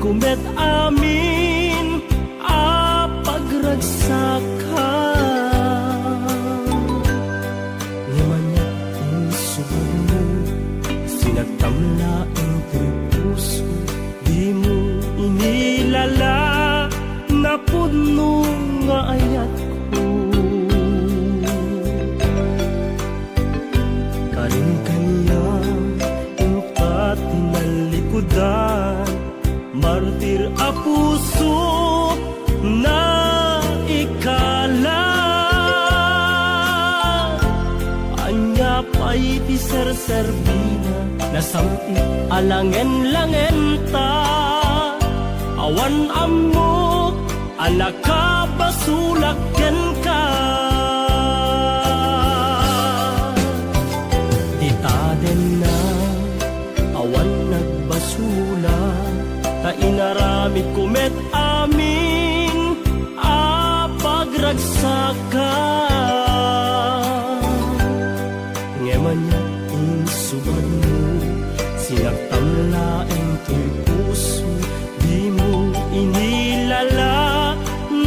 kumet amin a pagragsaka. Ngimanya insubad mo, sinagtamla ang puso, di mo inilala na puno nga ayat ko. Karin kanya ingkat tinalikudan, martir a puso na ikala. Anya pa'y ti serserbina, nasamti alangen-langen ta. Awan amok, anak ka basulakyan ka. Dita din na, awan nagbasula, ta inaramid kumet amin a pagragsaka. Ngemanya insubad mo, sinagtamlaeng to'y puso, di mo inilala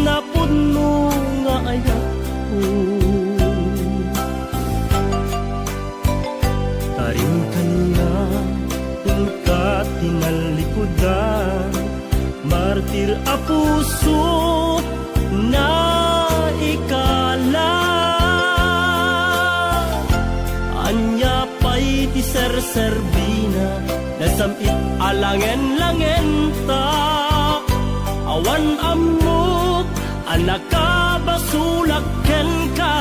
na puno nga ayat ko. Taring kanya ingkat tinalikudan, martir a puso na ikala. Anya pa'y ti serserbina, nasamit alangen-langen ta. Awan amok, anak ka basulakyan ka.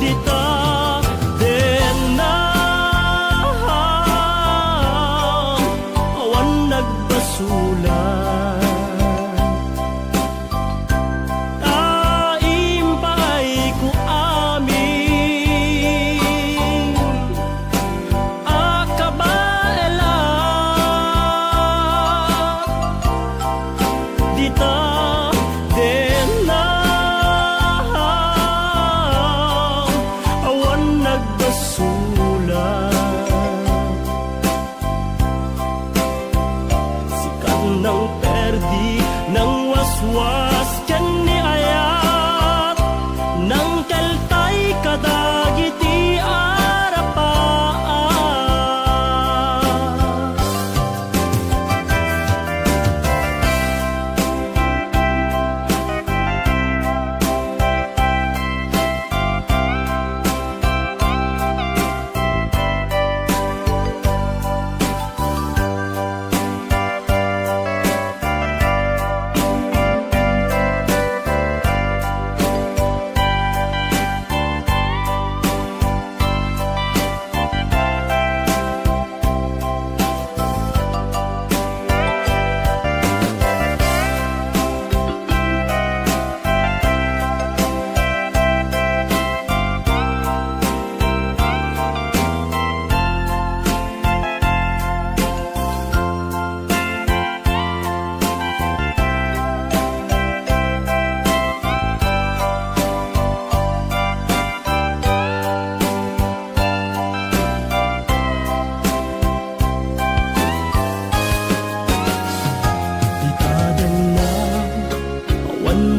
Dita din na, awan nagbasulan. Taim pa'y ko amin a kabaela. Dita din na, awan nagbasulan. Sikat ng perdi, ng waswas kan ni ayat, ng kaltay kadagiti arapaan.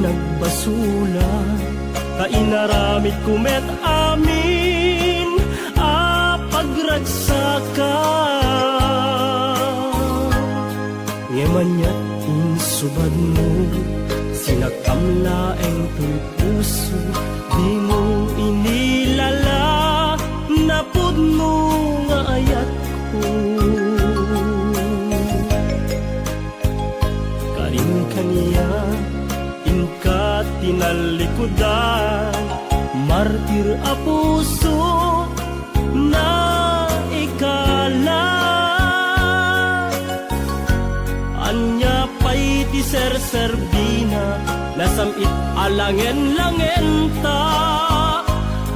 Nagbasula, kainaramid kumet amin a pagragsaka. Ngemanyat insubad mo, sinagtamlaeng to'y puso, di mo inilala na puno nga ayat ko. Karin kaniya ingkat tinalikudan, martir a puso na ikala. Anya pa'y ti serserbina, nasamit alangen-langen ta.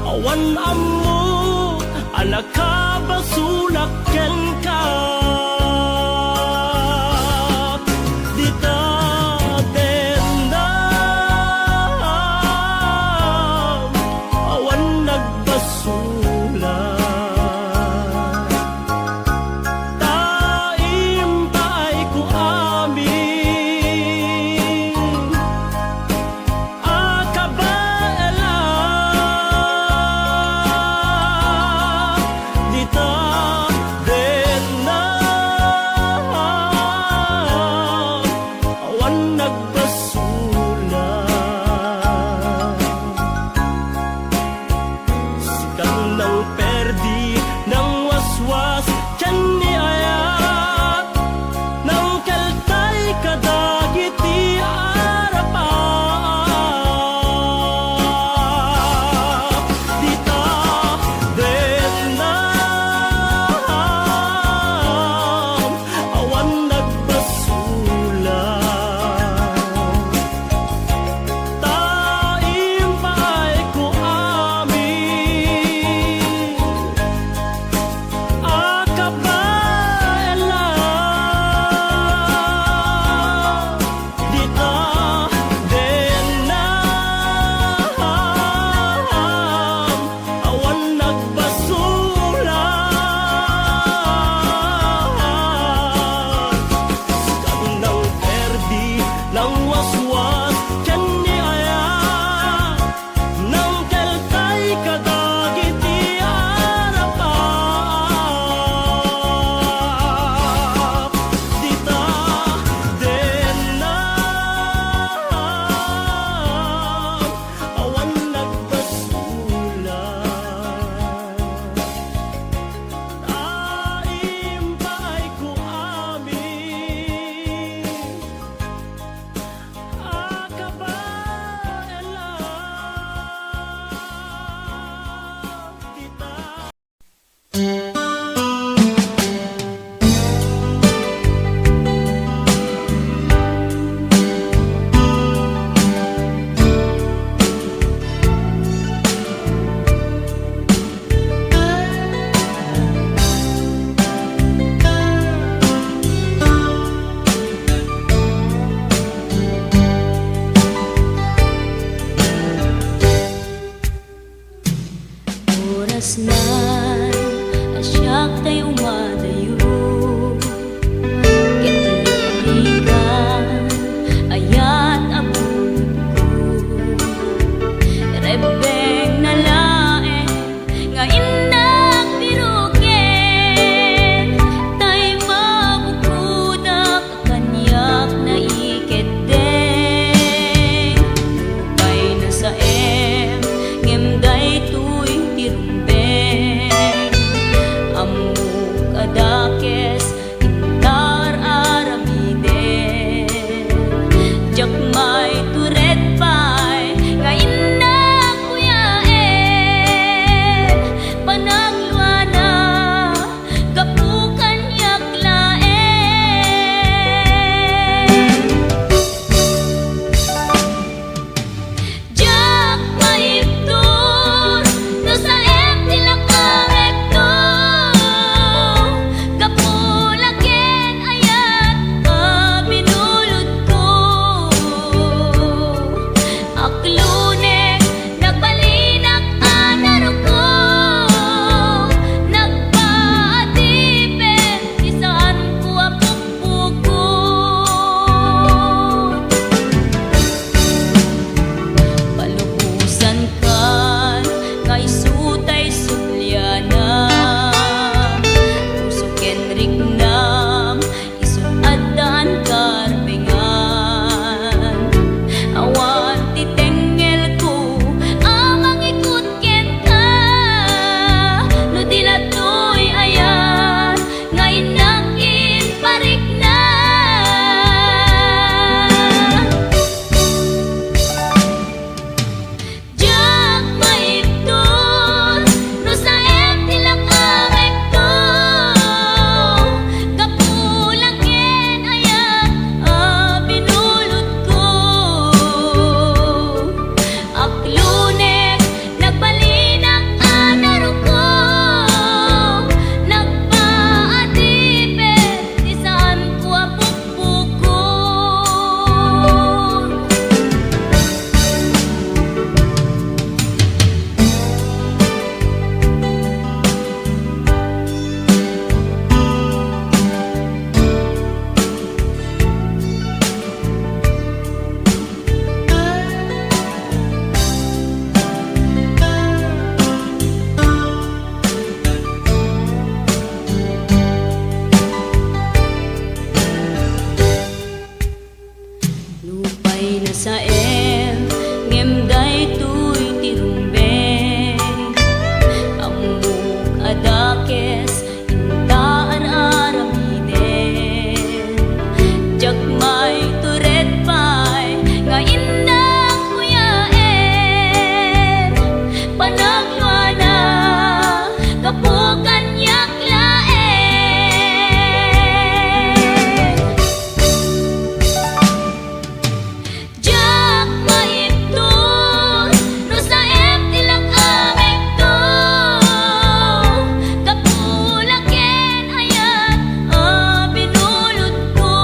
Awan ammo, anak ka basulakyan ka. Dita din na, awan nagbasulan. anak tay umadayo. Ketalikan ayat abun ko. Rebeng na lae nga inang biruken. Tay mabukudak kanyak na iketeng. Lupay na sa ngemday tuy tirumbeng. Amuk adakes intar aramiden. Jakmay turet pay nga inang kuyaen. Panagluana gapukan yaklaen. Jak maiptur no sa tilakangekto. Kapulaken ayat binulod ko. Aklunek nagbalinak anaro ko. Nagpaatipin isaan ko apukpukon. Palubusan kan ngay sutay sulyana. Pusuken rignam isun adan karbengan. Awan titengel ko amang ikut ken ka. No dilatoy ayan ngay nangin parik na. Jak maiptur no sa tilakangekto. Kapulaken ayat binulod ko. Aklunek nagbalinak anaro ko. Nagpaatipin isaan ko apukpukon. Lupay na sa ngemday tuy tirumbeng. Amuk adakes intaan aramiden. Jakmay turet pay nga inang kuyaen. Panagluana kapukan yaklaen. Jak maiptur no sa tilakangekto. Kapulaken ayat binulod ko.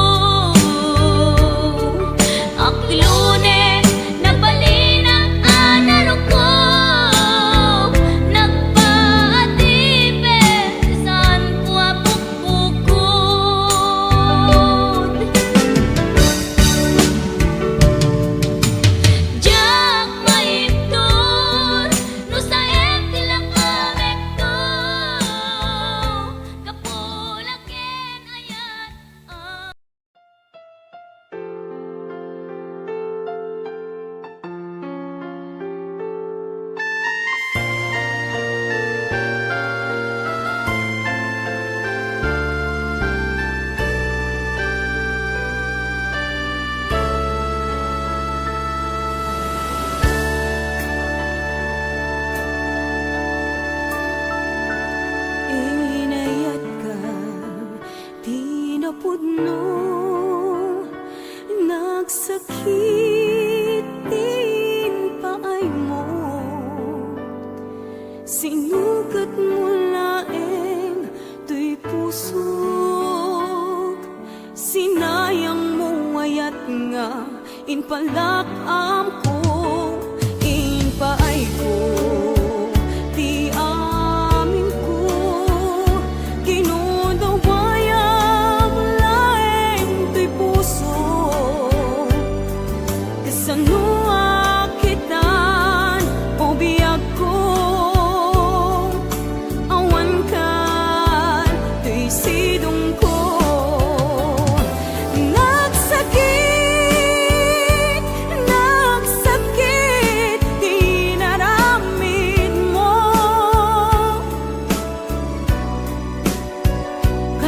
Aklunek nagbalinak anaro ko. Nagpaatipin isaan ko apukpukon. Jak maiptur no sa tilakangekto. Kapulaken ayat inayat ka di napudno. Nagsakitin paay mo. Sinugat mo laeng tuy pusok. Sinayang mo ayat nga inpalakam ko. Inpaay ko ti amin ko.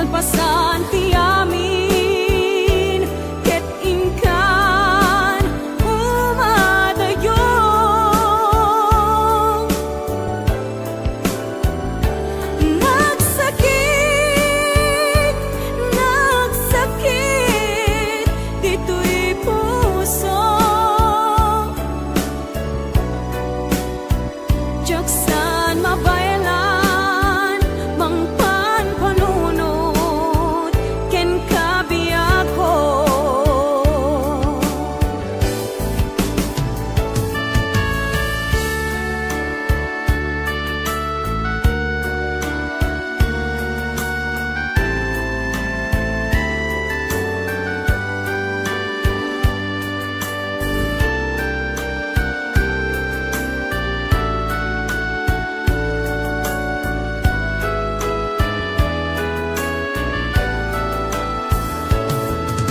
kalpasan ti amin ket inkan umadayo. Nagsakit dito'y puso, jaksan mabayalan mangpan panunot ken kabiyak ko.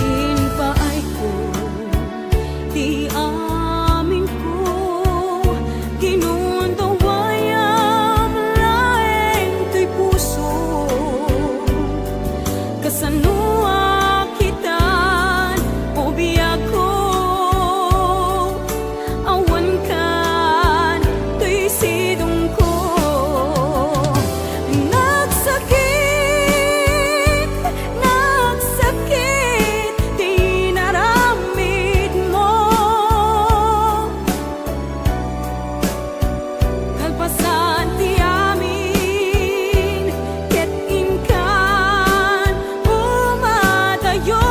Inpaay ko ti amin ko ginundawayam laeng to'y puso, kasanua kitan o biyak ko awan kan to'y sidong ko. Nagsakit di naramid mo, kalpasan ti amin ket inkan umadayo.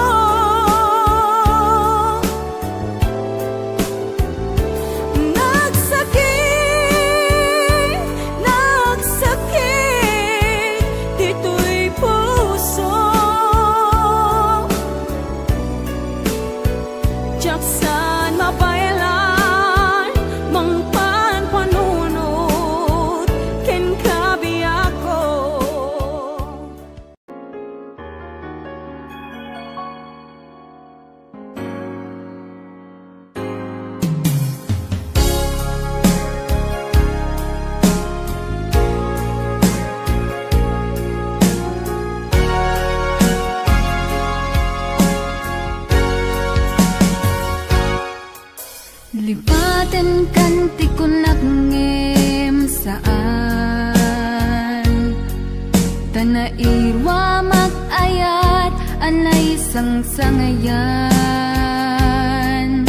Nagsakit dito'y puso, jaksan mabayalan mangpan panunot ken kabiyak ko. Lipatan kan ti kunakngem saan tanairwa magayat anay sangsangayan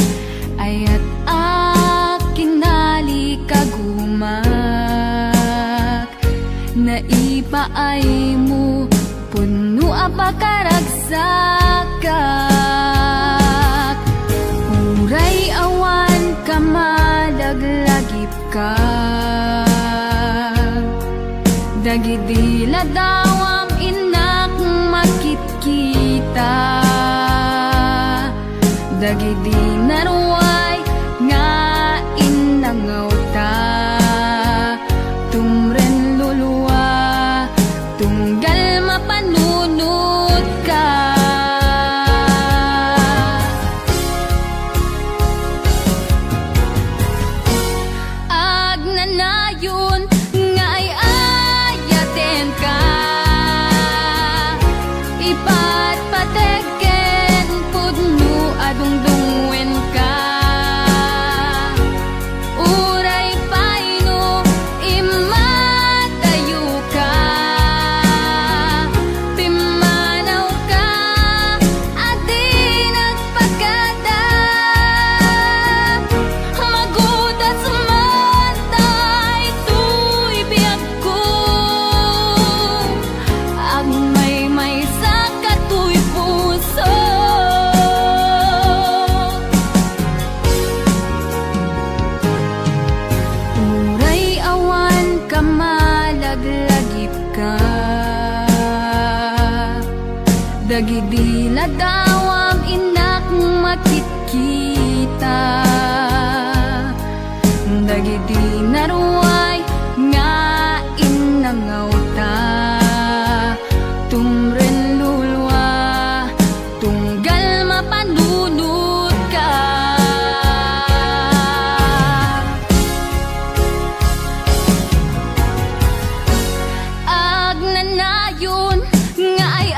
ayat akin nalikagumak naipaay mo puno apakaragsakat uray awan kamalaglagip ka dagidila dawam inak makitkita dagidi naruay nga inangaw ta tumren luluwa tunggal mapanunot ka. Agnanayon nga ay ayaten ka ipatpategen pudno adungdungwen ka uray paino imatayo ka pimanaw ka adi nagpagada magutas matay tuy biyak ko ang may sa katuy puso. Uray awan kamalaglagip ka dagidila dawam inak makitkita dagidi naruay nga inangaw ta tumren lulwa tunggal mapanunot ka. Agnanayon nga ay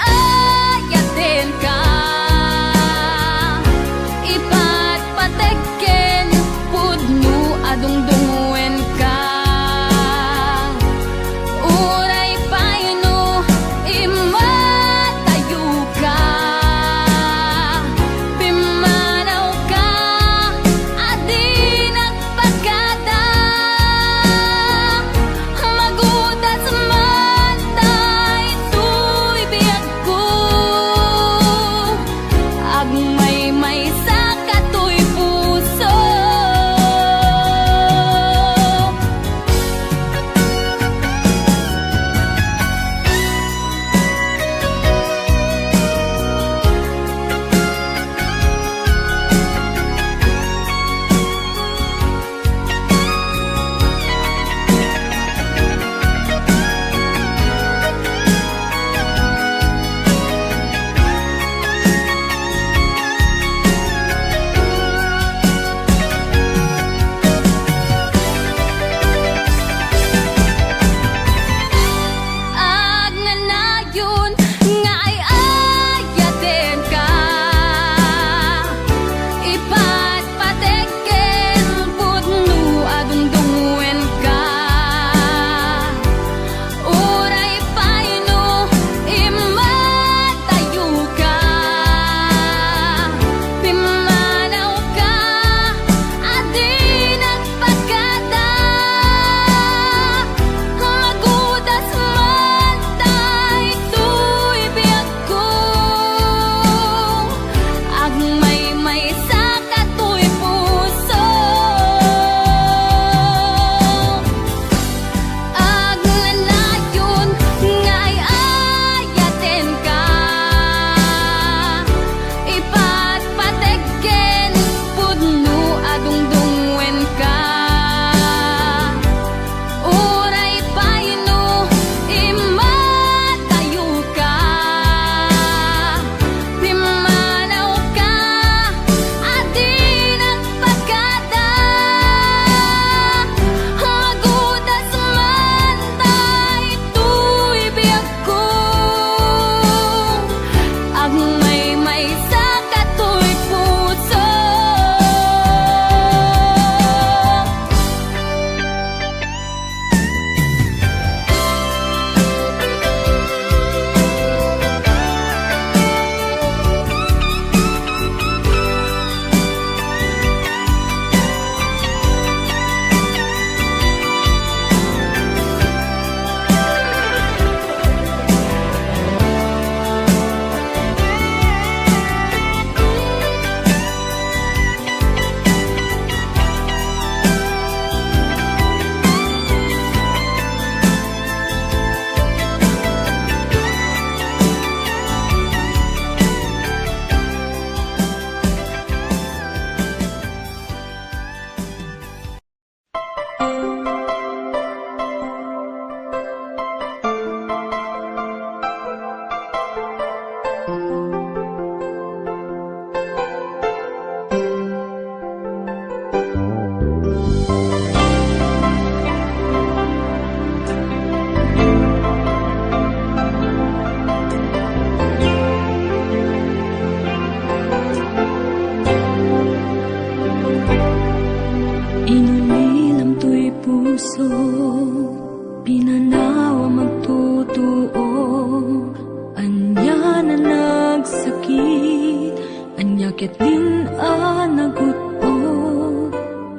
Anyakit din anagut o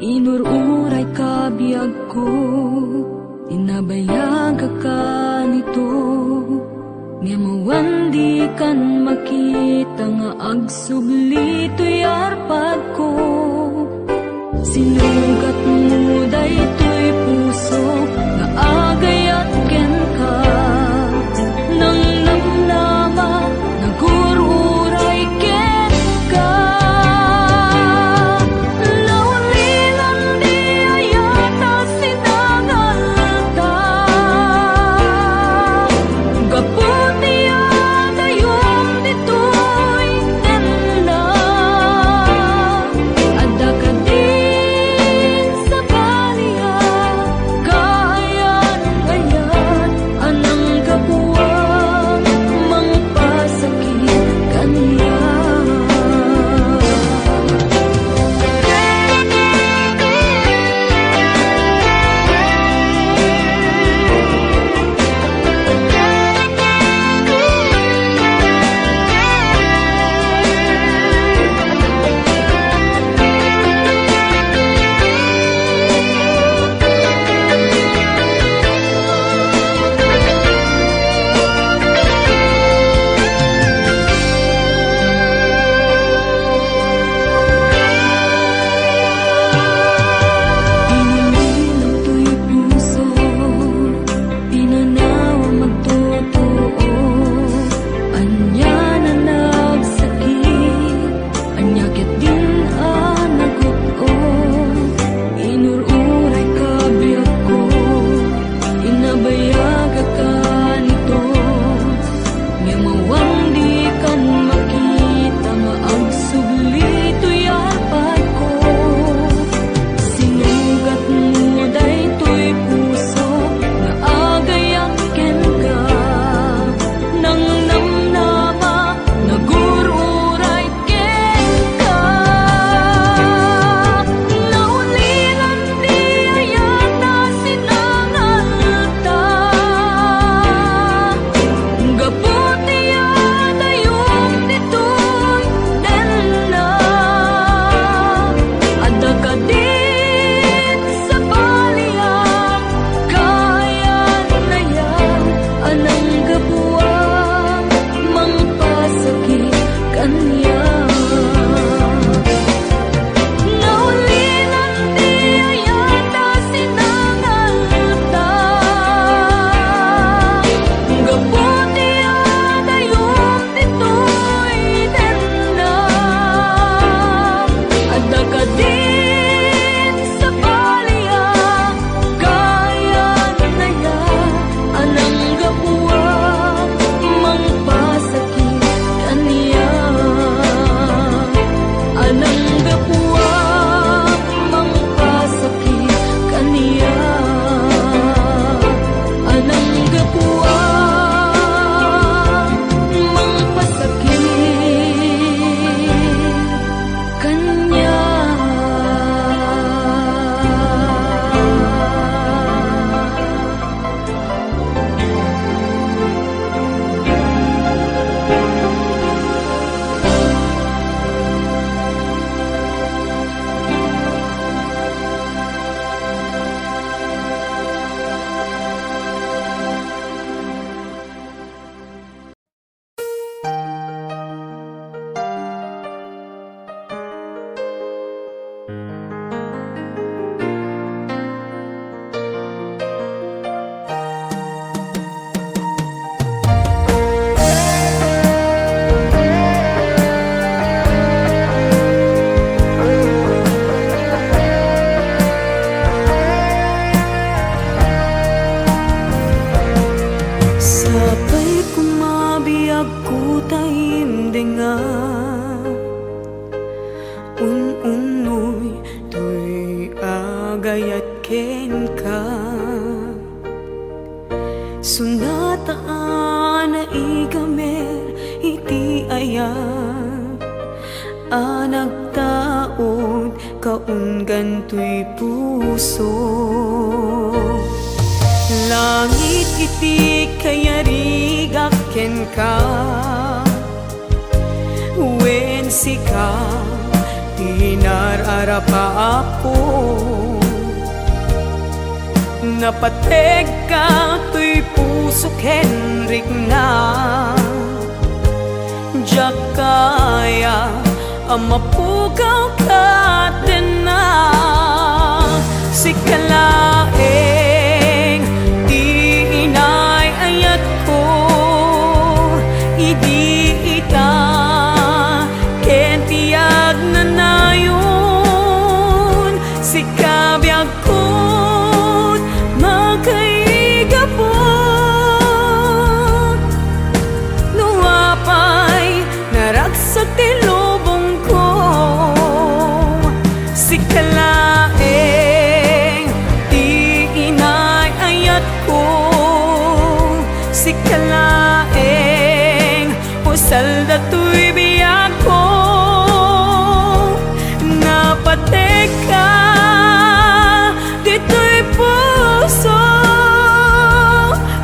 inururay kabiyag ko, inabayag ka nito, ngemawan di kan makita nga agsubli to'y arpad ko. Sinugat mo daytoy puso nga agayat ken ka, nang namnama nagururay ken ka. Naulilan di ayata sinangalta, gaputi yata yung ditoy tenda. Ada ka din sa baliya, kayan-kayan anang kapuwang mangpasakit kaniya. Piniling to'y puso, pinanawa magtotoo, anya na nagsakit, anyakit din anagot o, inururay kabiyag ko, inabayag ka nito, ngamawang di kan makita nga agsubli to'y arpad ko. Sinugat mo daytoy puso nga agayat ken ka, nang namnama nagururay ken ka. Naulilan di ayata sinangalta, gaputi yata yung ditoy tenda. Ada ka din sa baliya, kayan na yan anang kapuwang mangpasakit kaniya. Naulilan di ayata sinangalta, gaputi yata yung ditoy tenda. Ada ka din sa baliya, kayan na yan anang kapuwang mangpasakit kaniya. Anang kapuwang mangpasakit kaniya, anang kapuwang mangpasakit kaniya. Sabay kumabiyag ko taimdenga, unoy to'y agayat ken ka. Sunataan na igamer iti ayat, anagtaod kaunggan to'y puso. Langit iti kayarigak ken ka, wen sika tinararapa ako. Napateg ka to'y pusok Henrik na Diyak kaya amapukaw ka din na sikalaeng di inay ayat ko idi ita kentiyag na nayon sikabiyag ko magkaigapot luwapay naragsak tilubong ko sikalaeng di inay ayat ko sikalaeng usal dato'y biyak ko napatek ka dito'y puso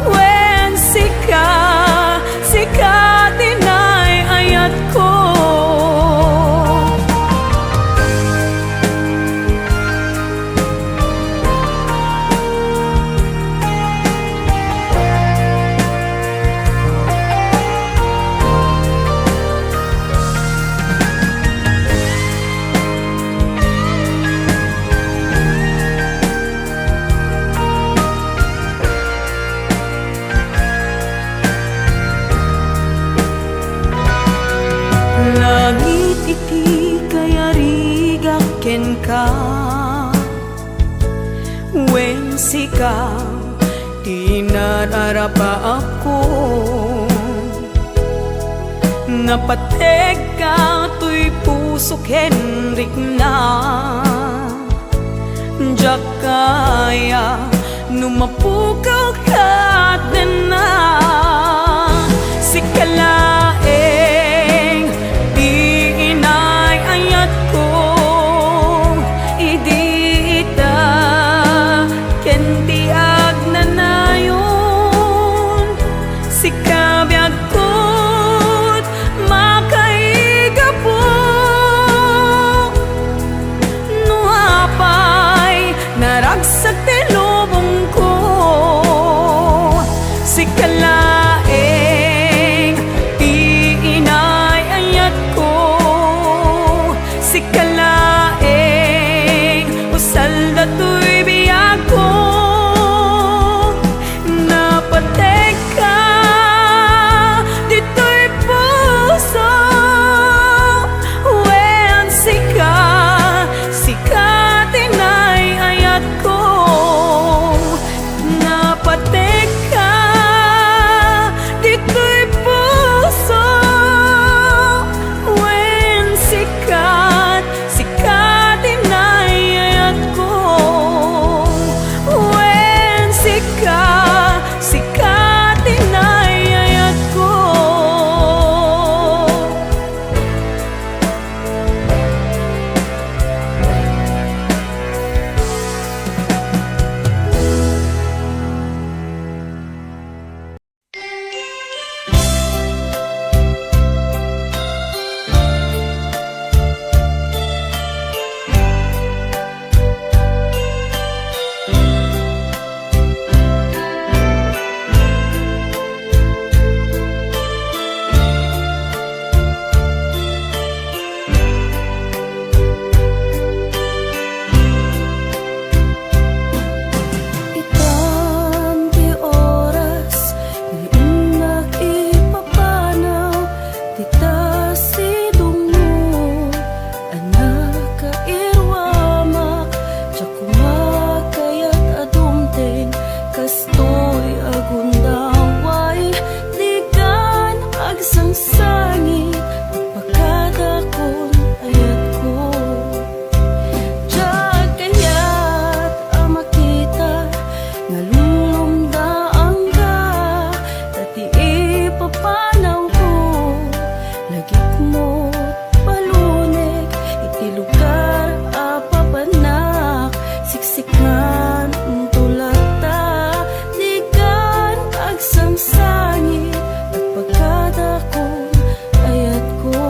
when sika dinay ayat ko. Langit iti kaya rigaken ka when sika tinararapa ako napateg ka to'y pusok Henrik na Diyak kaya numapukaw ka din na sikalaeng di inay ayat ko idi ita kentiyag na nayon sikabiyag ko't makaigapok nuapay naragsak tilubong ko sikalaeng di inay ayat ko sikalaeng usal dato'y biyak ko napatek ka dito'y puso when sika tinay ayat ko napatek ka dito'y puso when sika tinay ayat ko when sika tinay ayat ko. Sangit at pagkada ko ayat ko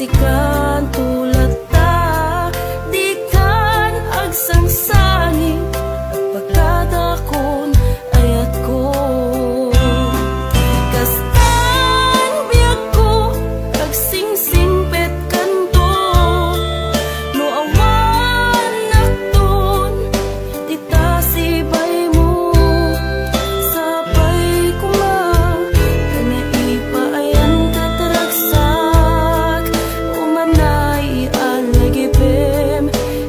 maasikan tulad ta, di kan agsangsangin pagkadakon ayat ko. Kastan biyak ko agsingsingpet kanto, no awan nakton tita sibay mo sabay kuma kana ipaayan kataragsak umanay alagipem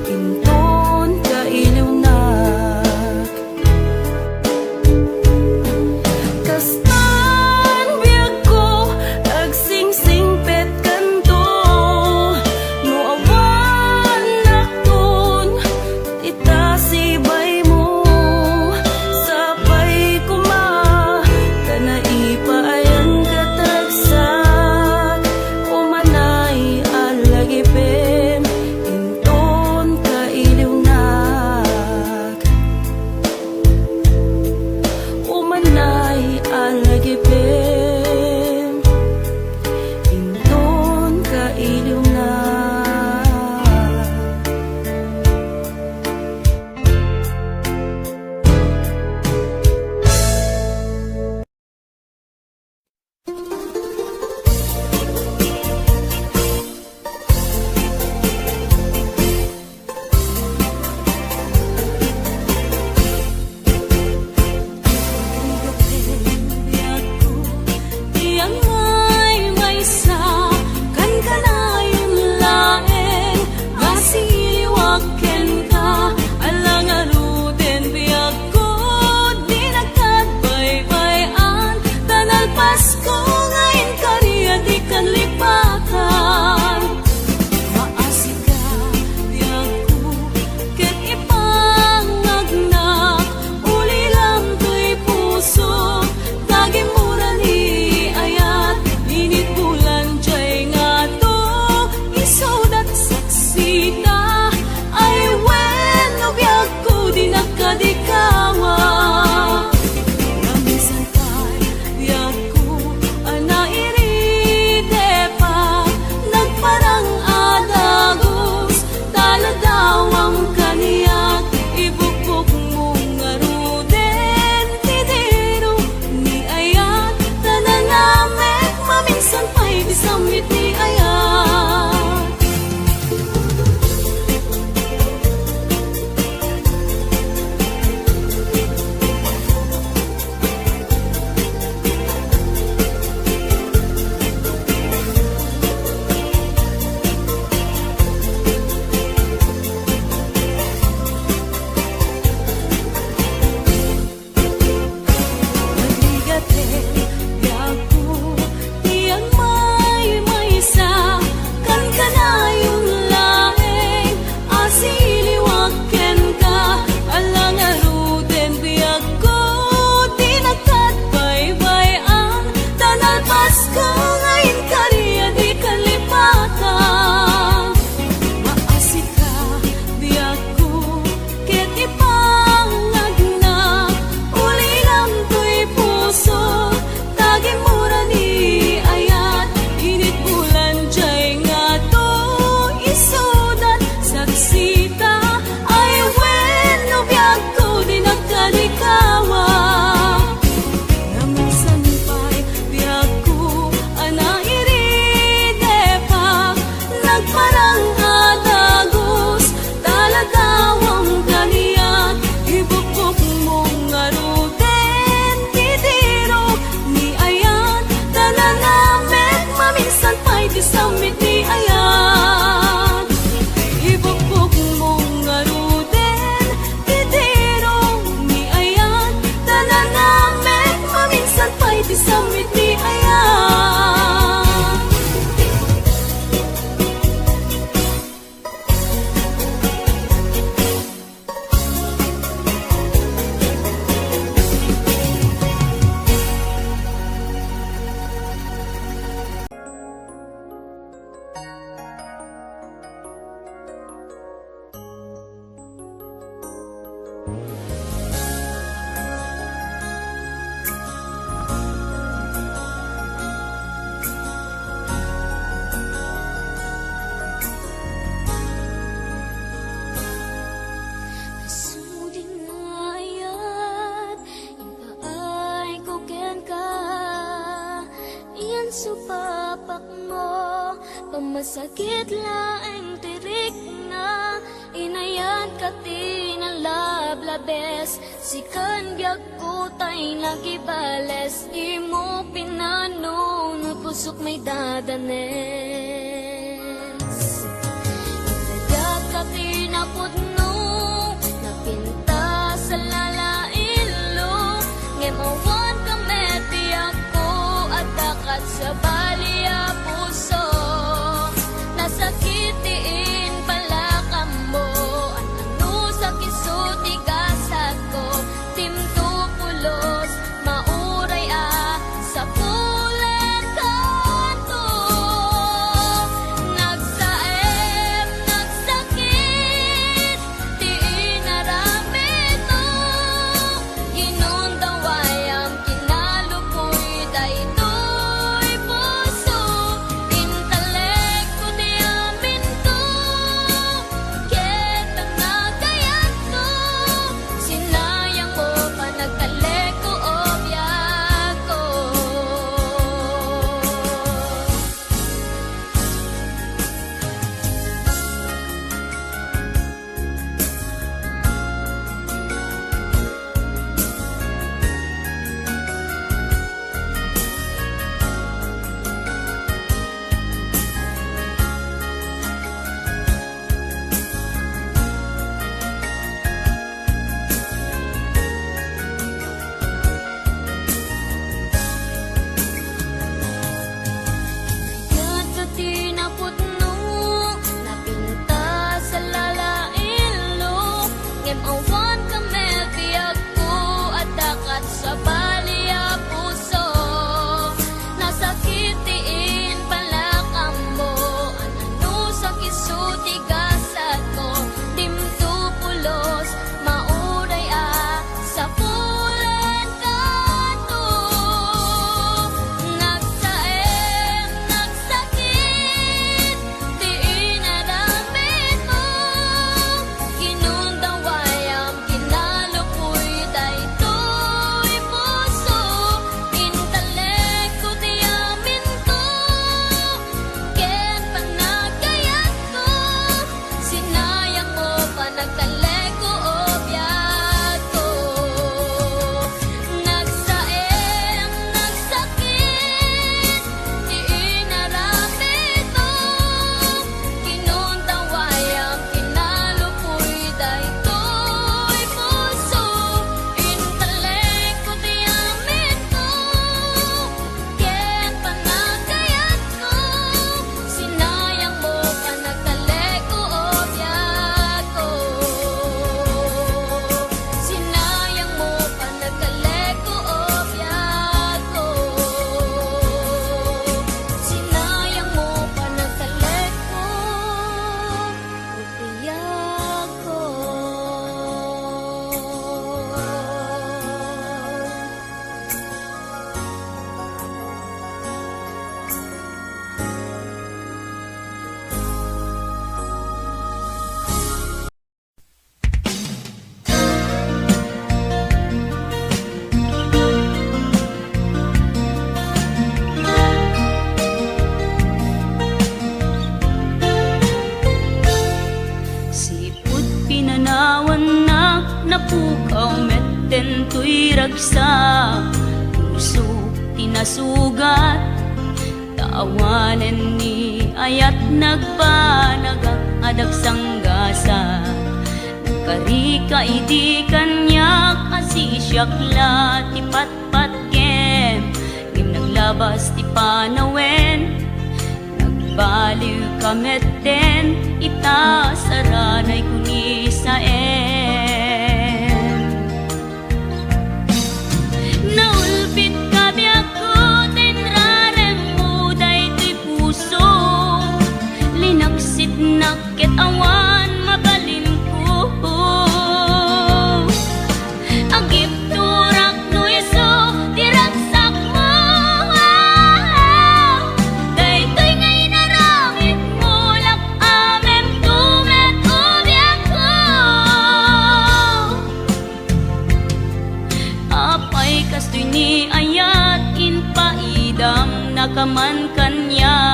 inton kailiwnak. Kastan biyak ko agsingsingpet kanto, no awan nakton tita sibay mo sabay kuma kana ipaayan kataragsak umanay alagipem inton kailiwnak. Umanay alagipem inton kailiwnak. Tiyang may sa kan kanayon laeng gasiliwaken ka alang aruden biyak ko di nagkadbaybayan tanal Pasko ngayon kariya di kan lipatan. Maasik ka biyak ko ket ipangagnak uli lang to'y puso tagi mura ni ayat init bulan jay nga to isudat saksita ay wen no biyak ko di nagkadikawa. Ramisan kay biyak ko anairite pa nagparang adagos taladawang kaniyak ibukbuk mong aruden tidiro ni ayat tananamek maminsan pa'y bisamit ni ayat. Maligate biyak ko tiyang may sa palakpak mo, pamasakit laeng tirik na, inayan ka tinalablabes, sikan biag kutay nagibales, di mo pinano, pusok may dadanes. Inayat ka tinapudno, napinta sa lalailo, ngemawan ka meti ako, at dakat sa balia puso, nasakitiin pala ka mo, ano sa kisuti gasat ko, timto pulos, mauray sa pulan kanto. Nagsaem, nagsakit, di inaramid mo, ginundaway ang kinalupoy, daytoy puso, intelekto di amin to, ket ang nagayat ko, sinayang mo pa nagkaleko o biyak ko. Yan ka tinapudno, napinta sa lalailo, ngemawan ka mebiyag ko, at dakat sa balia puso, nasakitiin pala ka mo, ano sa kisuti gasat ko, dimto pulos, mauray sa pulan kanto. Nagsaem, nagsakit, di inaramid mo, ginundaway ang kinalupoy, daytoy puso, intelekto di amin to, ken panagayat ko, sinayang mo pa nagkaleko o biyak ko. Nagsaem, nagsakit, di inaramid mo, ginundaway ang kinalupoy, daytoy puso, intelekto di amin to, ken panagayat ko, sinayang mo pa nagkaleko o biyak ko. Sinayang mo pa nagkaleko o biyak ko. Sinayang mo pa nagkaleko o biyak ko. Siput pinanawan na napukaw metten tuy ragsa, puso tinasugat, taawanen ni ayat nagpanagak adag sanggasa, nagkarika idi kanyak asisyakla ti patpat kem, ngim naglabas ti panawen, nagbaliw kametten, itasaranay kuni sa naulpit kabi ako, tenrarem mo daytoy puso, linaksit nakit awan mabalin ko, agip turak no yeso, diragsak mo, daytoy ngay naramit mo, lak amem tumet ubiak ko. Apay kastoy ni ayat in paidam nakaman kanya,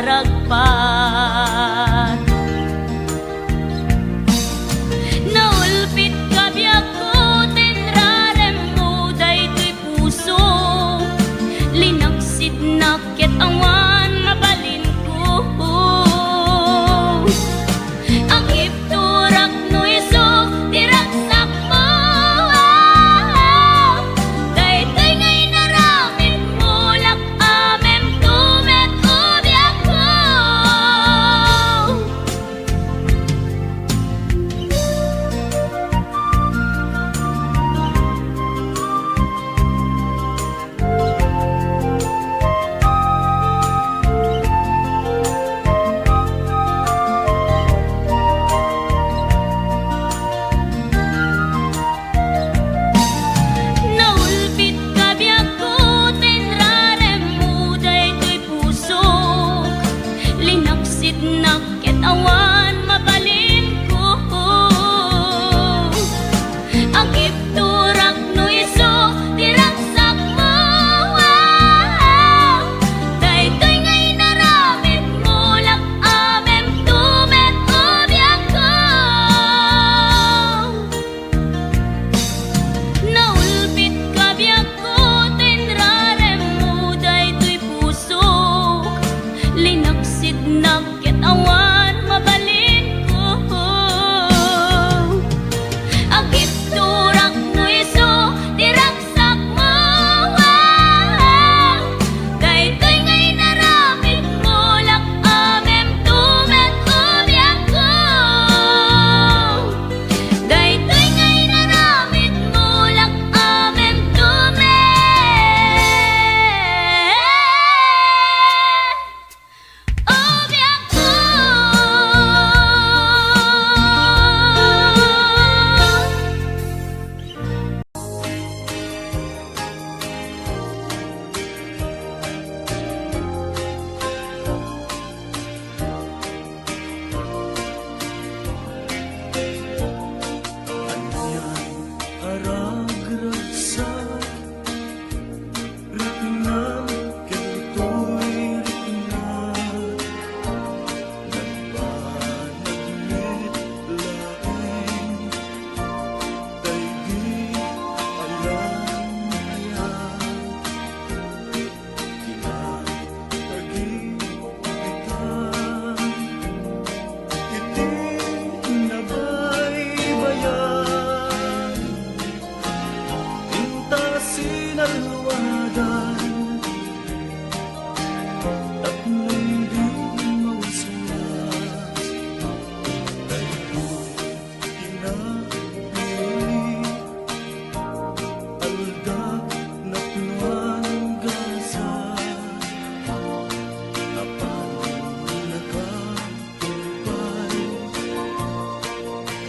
ragpat. Naulpit ka biyak ko, tinrarem mo daytoy puso. Linaksid na ket awan mabalin ko. Ang ipturak no iso, tiraksak mo. Daytoy ngay naramid mo, lak amem tumet ubiyak ko. Naulpit ka biyak ko, tinrarem mo daytoy puso. Linaksid na ket awan mabalin ko. Ang ipturak no iso, tiraksak mo. Daytoy ngay naramid mo, lak amem tumet ubiyak ko. Naulpit ka biyak ko, tinrarem mo daytoy puso. Linaksid na ket awan mabalin ko. Ang ipturak no iso, tiraksak mo. Daytoy ngay naramid mo, lak amem tumet ubiyak ko. Daytoy ngay naramid mo, lak amem tumet ubiyak ko. Aragragsak Ritnam Kentoy ritnam Nagbanagmit laing Daydi alam niya Kinatagi kita Iti nabaybayan Inta sinalwadan Tapnoy di mausulas Daytoy pinapili Alda napnuan gasa Apan nakatupay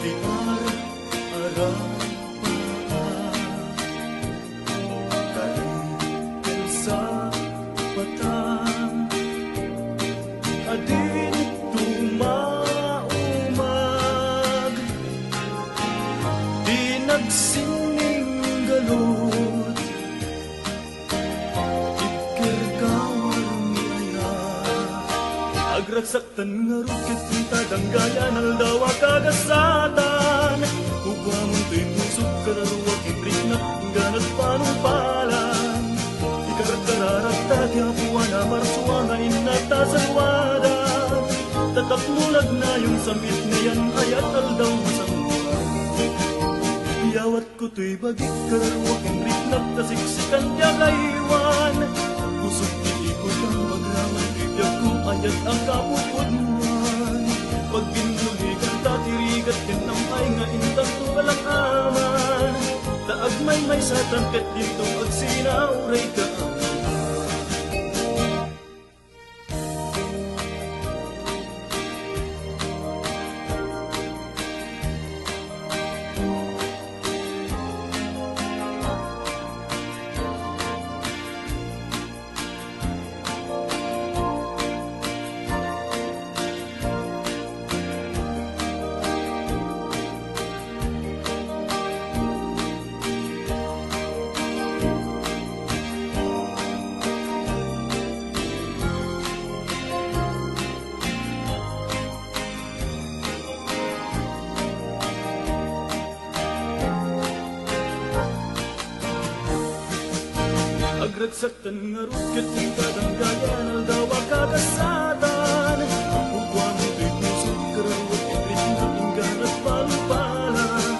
Di arapaan Kahit sa patang Adin tumaumag Di nagsining galot Ikirkawar niya Agragsaktan nga rukit kita Danggayan aldawa kagasatan Huwamon to'y pusok kararuwag Ibriknak ganat panumpalan Ikakarararat tati hapuan na marsuan na inatasalwadan Tatak mulag na yung samit na yan ayat aldaw masamwa Iyawat ko to'y bagik kararuwag Ibriknak tasiksikan niya laywan Pusok iikot ang magraman Bibiyag ko ayat ang kapupudmuan Pag binuligan tatirigat Kinamay nga intang tuwalang aman Taag may sa tangkat dito Ag sinauray ka Nagsaktan nga rukyat ng kadanggayan aldaw akakasatan Ugwa mo to'y puso karawat ibrit na inggan at palupalan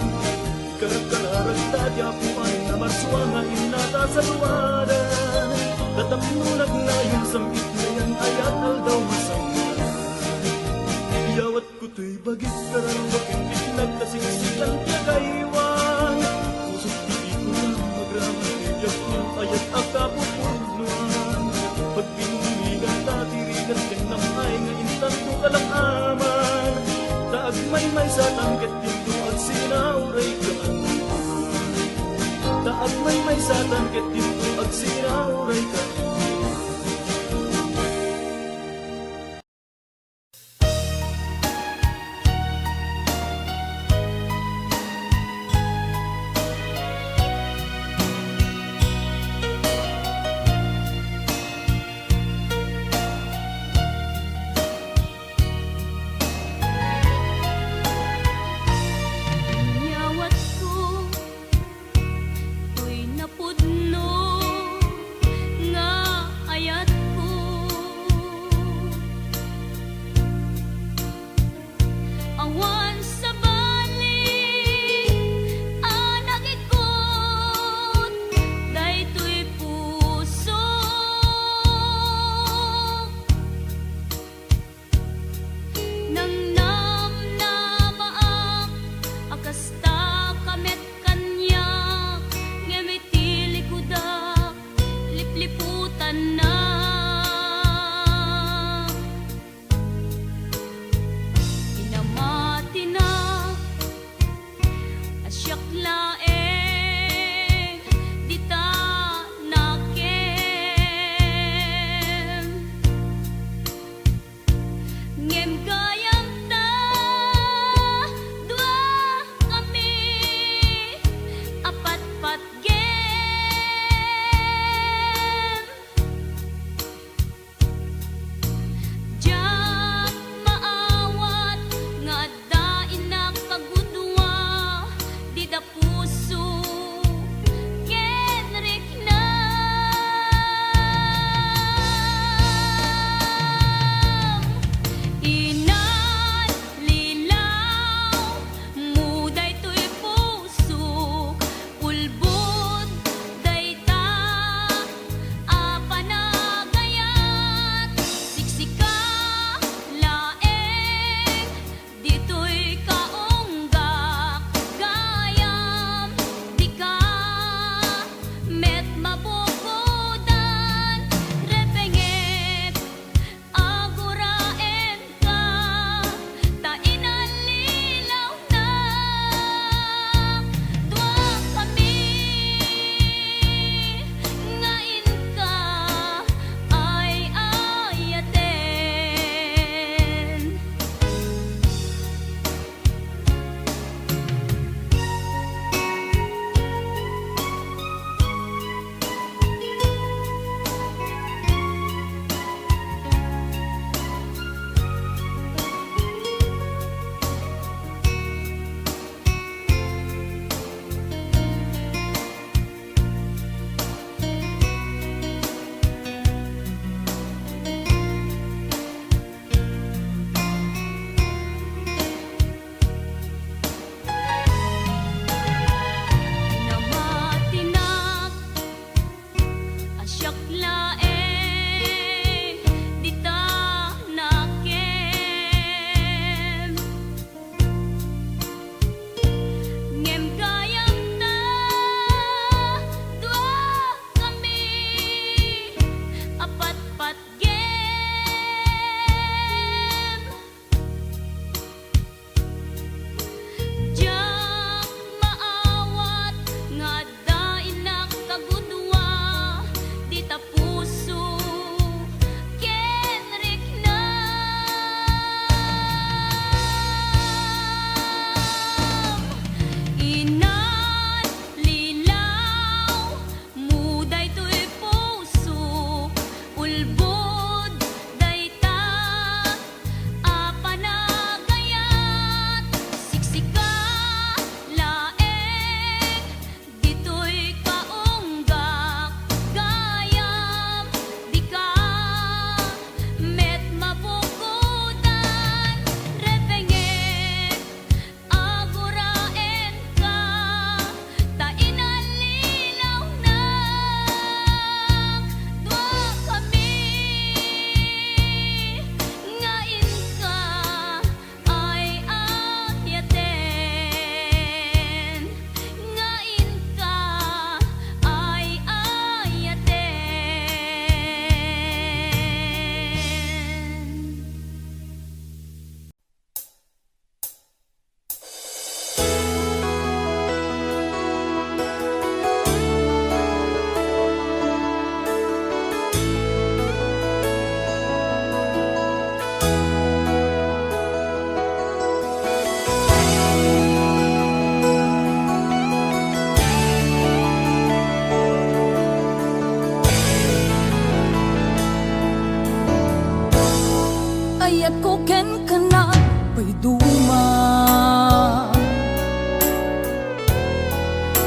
Ikarat-kararagtad yapuan na marswa nga inata sa luwadan Tatapnulag na yung sambit na yan ayat aldaw masanggan Iyawat ko to'y bagit karawat ibrit nagtasiksikan kagaywan Pusot di ko na magraman tiyak yung ayat akapupulnuan Pagpinuligan tatirigan kang namay nga intan ko kalakaman Taag may sa tangkat dito at sinauray ka Taag may sa tangkat dito at sinauray ka Yawat ko to'y napudno nga ayat ko awan sa balik anak ikot daytoy puso nang namnamaak akasta kamet kanyak ngemitili kudak lipliputan na inamati na asyak laeng dita nakem ngem gayam ta dua kami apat-pat gem jak maawat nga adda inak kagudwa di da puso kenrik na inan lilaw muday to'y puso ulbo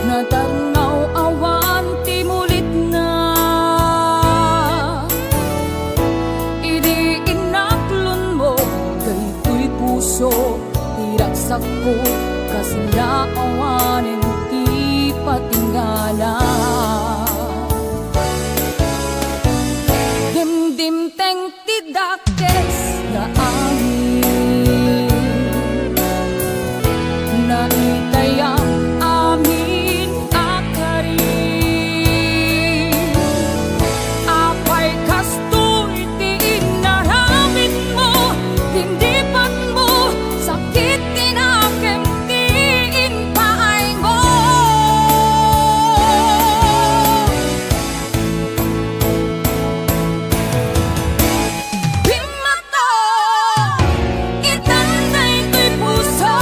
natarnaw awan timulit na idi inaklon mo daytoy puso tiraksak ko kasla awanen ti patingala dimdim teng tidakes na angin na itayang amin akari apay kastoy ti inaramid mo tindipan mo sakit tinakem ti inpaay mo Bimato itanday to'y puso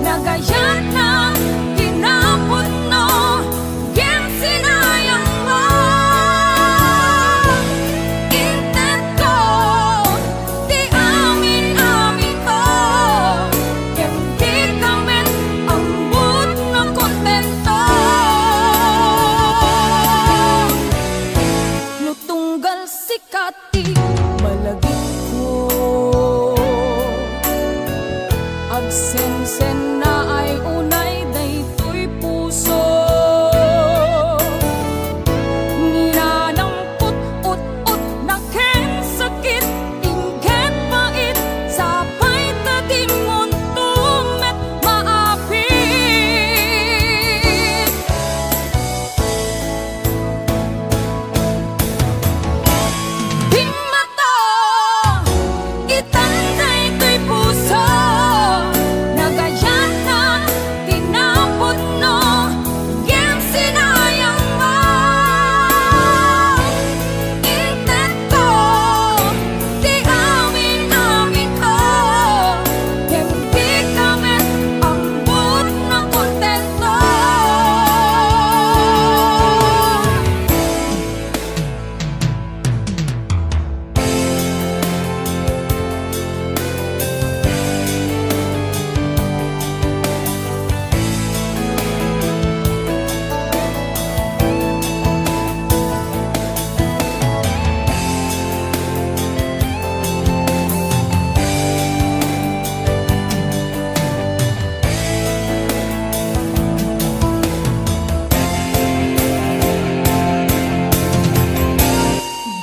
nagayan na tinapon no Gem sinayang mo Intent ko Di amin-amin ko Gem di kamen Ambot na kontento Nutunggal sikati Malagit ko Agsensen na ay unay daytoy puso Ninanampot ut-ut na ken sakit Ingket pait sapay tatimon tumet maapit Bimato itanday to'y puso nagayan na tinapon no Gem sinayang mo Intent ko Di amin-amin ko Gem di kamen ambot na kontento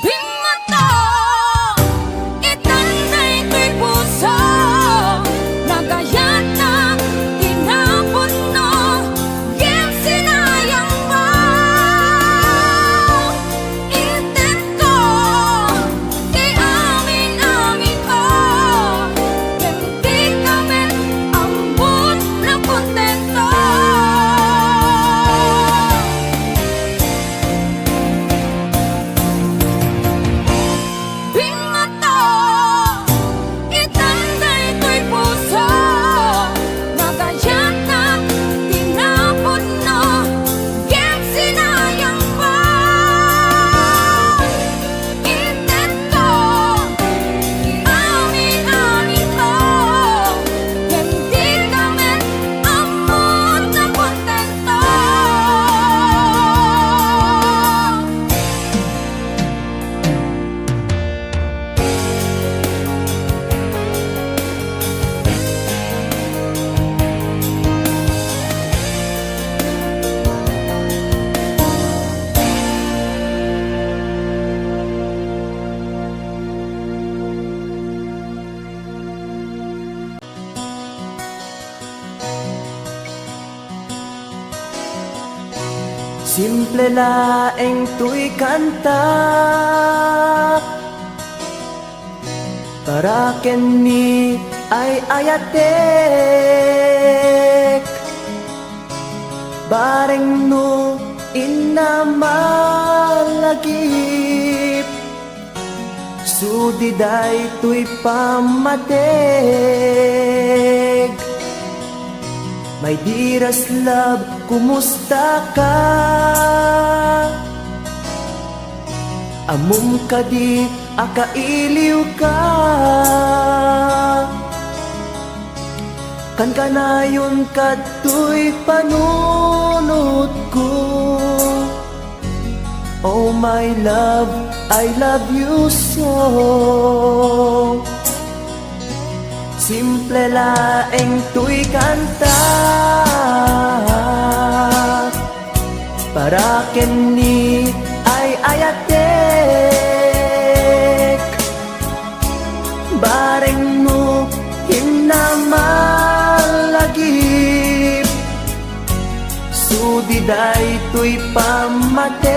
Bimato itanday to'y puso nagayan na tinapon no Gem sinayang mo Intent ko Di amin-amin ko Gem di kamen ambot na kontento Bimato itanday to'y puso nagayan na tinapon no Gem sinayang mo Intent ko Di amin-amin ko Gem di kamen ambot na kontento Simple laeng tuy kanta para kenni ay ayatek bareng no inamalagip sudiday tuy pamatek My dearest love, kumusta ka? Amum ka di, akailiw ka. Kan kanayon kato'y panon my love, I love you so. Simple laeng tuy kanta para kini ay ayatek. Bareng mo hinamalagip, sudiday tuy pamatek.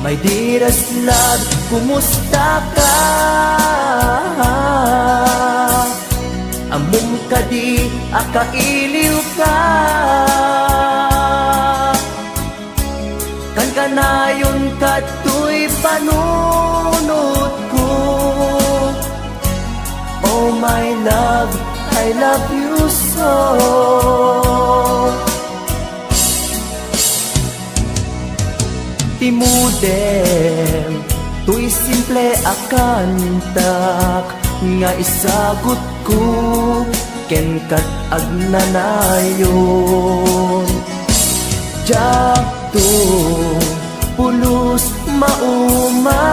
My dearest love, kumusta ka? Among kadi akailiw ka. Kan kanayon kato'y panunod ko. Oh my love, I love you so. Timudem, tuy simple akantak nga isagot ko ken kat agnanayon. Jakto pulos mauma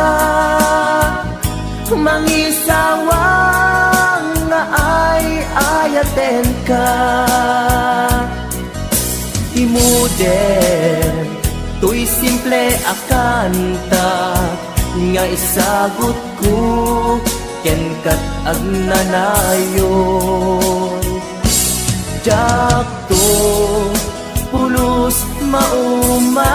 mangisawang nga ay ayaten ka. Timudem, tuy simple akanta nga isagot ko ken kat agnanayon. Jakto pulos mauma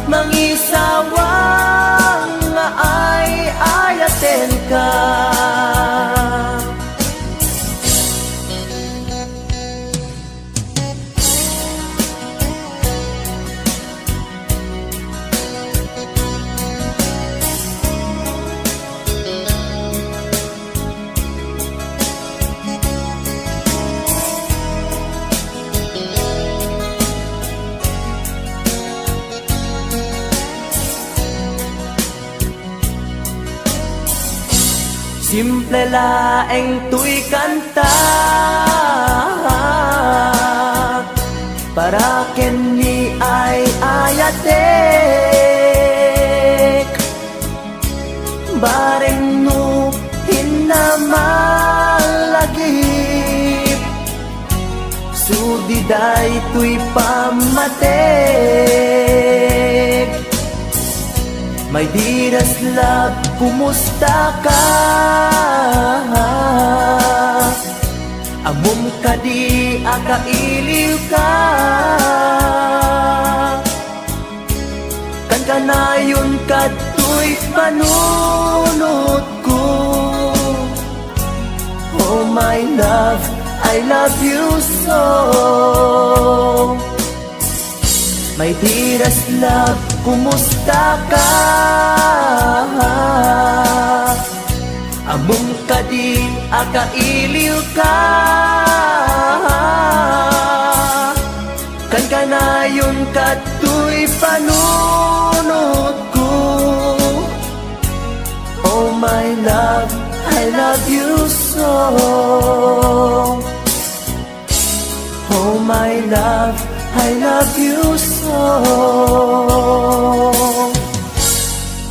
mangisawang nga ay ayaten ka. Simple laeng tuy kanta para kini ay ayatek. Bareng no hinamalagip, sudiday tuy pamatek. My dearest love, kumusta ka? Amom kadi akailiw ka. Kan kanayon kato'y panunod ko. Oh my love, I love you so. My dearest love, kumusta ka? Among kadi akailiw ka. Kan kanayon kato'y panunod ko. Oh my love, I love you so. Oh my love, I love you so.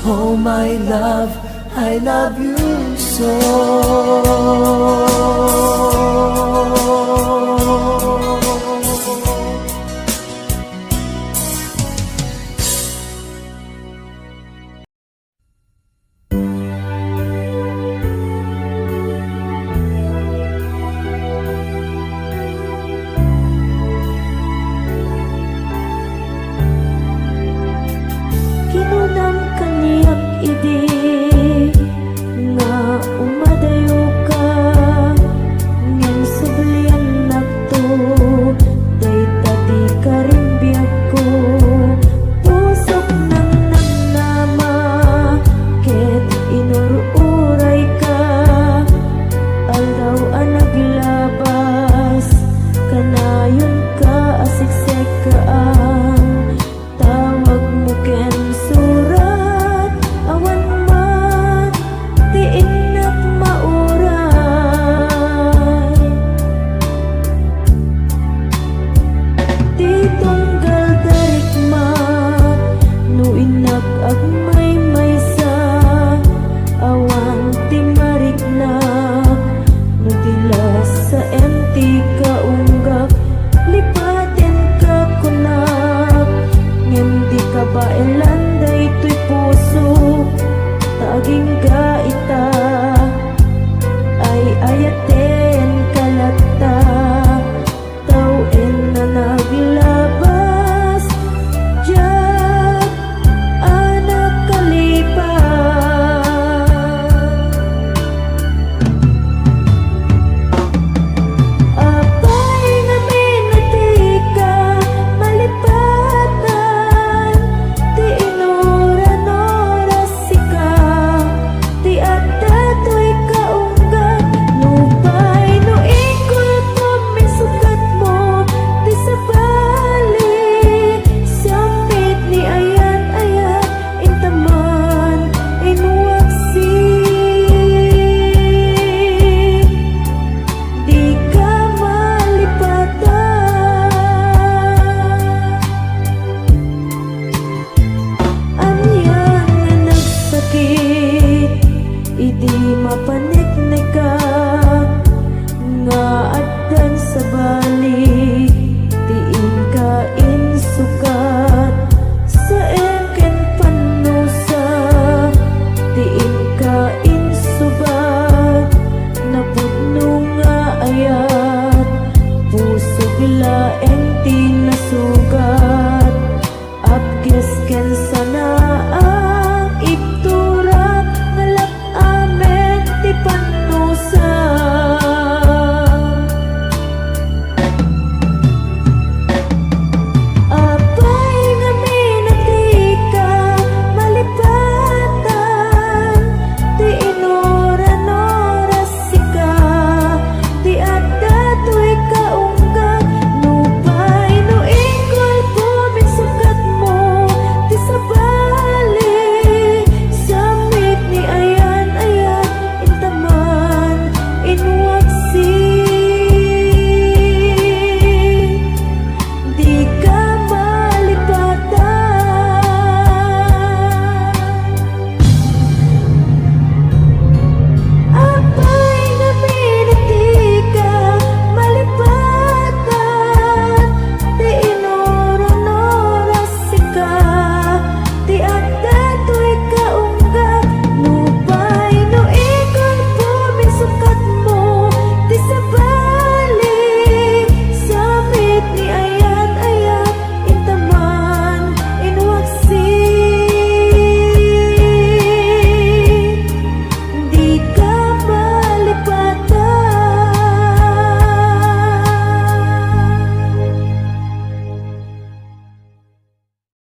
Oh my love, I love you so.